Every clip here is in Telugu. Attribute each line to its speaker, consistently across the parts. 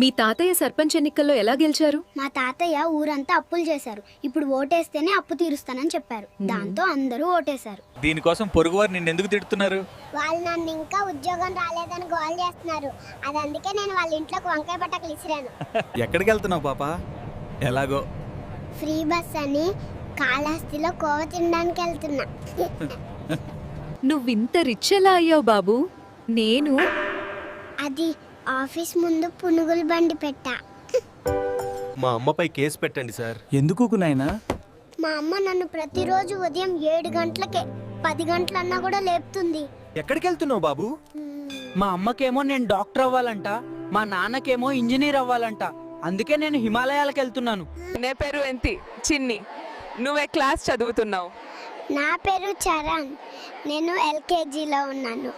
Speaker 1: మీ తాతయ్య సర్పంచ్ ఎన్నికల్లో ఎలా గెలిచారు?
Speaker 2: మా తాతయ్య ఊరంతా అప్పులు చేశారు. ఇప్పుడు ఓటేస్తేనే అప్పు తీరుస్తానని చెప్పారు. దాంతో అందరూ ఓటేశారు.
Speaker 3: దీనికోసం పొరుగువారు నిన్నెందుకు తిడుతున్నారు?
Speaker 4: వాళ్ళు నన్ను ఇంకా ఉద్యోగం రాలేదని గోల్ చేస్తున్నారు. అది అందుకే నేను వాళ్ళ ఇంట్లోకి వంకాయ పట్టకలు ఇసిరాను.
Speaker 3: ఎక్కడికి వెళ్తున్నావు పాపా? ఎలాగో
Speaker 4: ఫ్రీ బస్ అని కాళహస్తిలో కోవ తినడానికి వెళ్తున్నా.
Speaker 1: నువ్వింత రిచ్ ఎలా అయ్యావు బాబు? నేను
Speaker 4: అది ఆఫీస్ ముందు పునుగుల బండి పెట్టా.
Speaker 5: మా అమ్మపై కేసు పెట్టండి సార్.
Speaker 3: ఎందుకు నాయనా?
Speaker 4: మా అమ్మ నన్ను ప్రతిరోజు ఉదయం 7 గంటలకే 10 గంటలన్నా కూడా లేపుతుంది.
Speaker 5: ఎక్కడికి వెళ్తున్నావు బాబు?
Speaker 6: మా అమ్మకేమో నేను డాక్టర్ అవ్వాలంట, మా నాన్నకేమో ఇంజనీర్ అవ్వాలంట. అందుకే నేను హిమాలయాలకు వెళ్తున్నాను.
Speaker 7: నే పేరు ఎంతి చిన్ని. నువ్వే క్లాస్ చదువుతున్నావు?
Speaker 4: నా పేరు చరణ్. నేను ఎల్కేజీలో ఉన్నాను.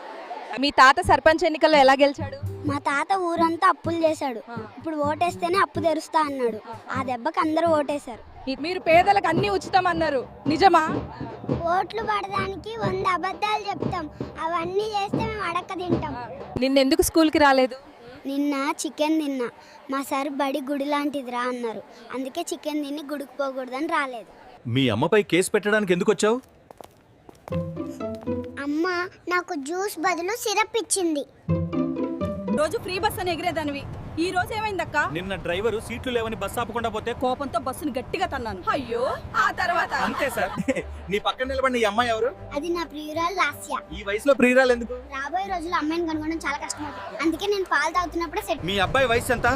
Speaker 1: మీ తాత సర్పంచ్ ఎన్నికల్లో ఎలా గెలిచాడు?
Speaker 2: మా తాత ఊరంతా అప్పులు చేశాడు. ఇప్పుడు ఓటేస్తేనే అప్పు తెరుస్తా అన్నాడు. ఆ దెబ్బకి అందరూ ఓటేశారు.
Speaker 8: మీరు పేదలకు అన్ని ఉచితం అన్నారు, నిజమా?
Speaker 4: ఓట్లు పడడానికి 100 అబద్ధాలు చెప్తాం. అవన్నీ చేస్తే మేము అడక్క తింటాం.
Speaker 1: నిన్నెందుకు స్కూల్కి రాలేదు?
Speaker 2: నిన్న చికెన్ తిన్నా. మా సార్ బడి గుడి లాంటిదిరా అన్నారు. అందుకే చికెన్ తిని గుడికి పోకూడదని రాలేదు.
Speaker 5: మీ అమ్మపై కేసు పెట్టడానికి ఎందుకు వచ్చావు?
Speaker 4: అమ్మ నాకు జ్యూస్ బదులు సిరప్ ఇచ్చింది.
Speaker 8: రోజు ఫ్రీ బస్ అని ఎగిరేదానివి, ఈ రోజు ఏమైందక్క?
Speaker 3: నిన్న డ్రైవరు సీట్లు లేవని బస్సు ఆపకుండా పోతే
Speaker 8: కోపంతో బస్సును గట్టిగా తన్నాను. అయ్యో, ఆ తర్వాత
Speaker 3: అంతే సార్. నీ పక్కన నిలబడిన ఈ అమ్మాయి ఎవరు?
Speaker 2: అది నా ప్రియురాలు లాస్య.
Speaker 3: ఈ వయసులో ప్రియురాలు ఎందుకు?
Speaker 2: రాబోయే రోజుల్లో అమ్మాయిని కనుగొనడం చాలా కష్టమవుతుంది. అందుకే నేను పాలు తాగుతున్నప్పుడే సెట్.
Speaker 3: మీ అబ్బాయి వయసు ఎంత?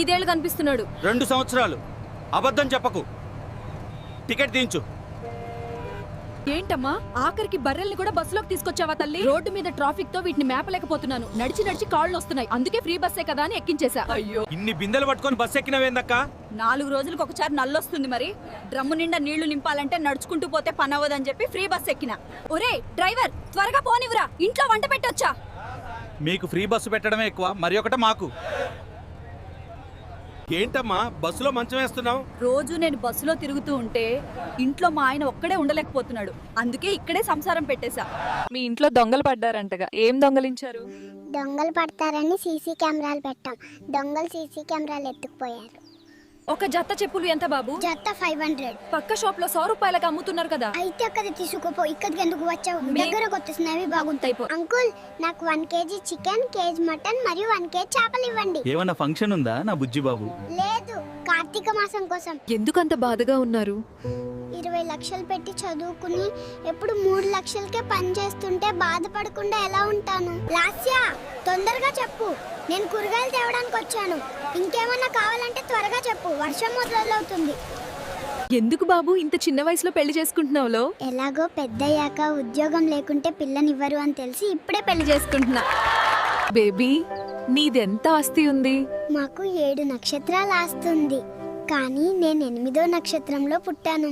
Speaker 1: 5 ఏళ్ళు కనిపిస్తున్నాడు.
Speaker 3: 2 సంవత్సరాలు. అబద్ధం చెప్పకు. టికెట్ తీయించు.
Speaker 1: ఏంటమ్మా, ఆఖరికి బర్రెల్ని కూడా బస్సులోకి తీసుకొచ్చావా తల్లి? రోడ్డు మీద ట్రాఫిక్ తో వీటిని మేపలేకపోతున్నాను. నడిచి నడిచి కాళ్ళు వస్తున్నాయి. అందుకే ఫ్రీ బస్సే కదా అని ఎక్కించేశా.
Speaker 8: అయ్యో,
Speaker 3: ఇన్ని బిందెలు పట్టుకొని బస్సు ఎక్కినవేందక్క?
Speaker 8: 4 రోజులకు ఒకసారి నల్లొస్తుంది. మరి డ్రమ్ము నిండా నీళ్లు నింపాలంటే నడుచుకుంటూ పోతే పని అవ్వదని చెప్పి ఫ్రీ బస్ ఎక్కిన.
Speaker 1: ఒరే డ్రైవర్, త్వరగా పోనివ్వరా, ఇంట్లో వంట పెట్టొచ్చా?
Speaker 3: మీకు ఫ్రీ బస్సు పెట్టడమే ఎక్కువ, మరి ఒకటి మాకు.
Speaker 5: ఏంటమ్మా బస్సులో మంచం వేస్తున్నావు?
Speaker 8: రోజు నేను బస్సులో తిరుగుతూ ఉంటే ఇంట్లో మా ఆయన ఒక్కడే ఉండలేకపోతున్నాడు. అందుకే ఇక్కడే సంసారం పెట్టేశా.
Speaker 1: మీ ఇంట్లో దొంగలు పడ్డారంటగా, ఏం దొంగలించారు?
Speaker 4: దొంగలు పడతారని సీసీ కెమెరాలు పెట్టాం. దొంగలు సీసీ కెమెరాలు ఎత్తుకుపోయారు.
Speaker 1: ఒక జత చెప్పులు ఎంత బాబు?
Speaker 2: జత 500.
Speaker 1: పక్క షాప్ లో 100 రూపాయలకు అమ్ముతున్నారు కదా.
Speaker 2: అయితే అక్కది తీసుకుపో. ఇక్కడికి ఎందుకు వచ్చావు? దగ్గరకు వచ్చేసినవి బాగుంటాయి.
Speaker 4: అంకుల్, నాకు 1 కేజీ చికెన్, కేజీ మటన్ మరియు 1 కేజీ చేపలు ఇవ్వండి.
Speaker 3: ఏమన్నా ఫంక్షన్ ఉందా నా బుజ్జి బాబు?
Speaker 4: లేదు, కార్తీక మాసం కోసం.
Speaker 1: ఎందుకంత బాధగా ఉన్నారు?
Speaker 4: 20 లక్షలు పెట్టి చదువుకుని ఎప్పుడు 3 లక్షలకే పని చేస్తుంటే బాధపడకుండా ఎలా ఉంటాను? లాస్య, తొందరగా చెప్పు. నేను కూరగాయలు తేవడానికి వచ్చాను. ఇంకేమన్నా కావాలంటే త్వరగా చెప్పు. వర్షం మొదలవుతుంది.
Speaker 1: ఎందుకు బాబు ఇంత చిన్న వయసులో పెళ్లి చేసుకుంటున్నావులో?
Speaker 4: ఎలాగో పెద్దయ్యాక ఉద్యోగం లేకుంటే పిల్లనివ్వరు అని తెలిసి ఇప్పుడే పెళ్లి చేసుకుంటున్నా.
Speaker 1: బేబీ, నీదెంత ఆస్తి ఉంది?
Speaker 4: మాకు 7 నక్షత్రాలు ఆస్తుంది. కానీ నేను 8వ నక్షత్రంలో పుట్టాను.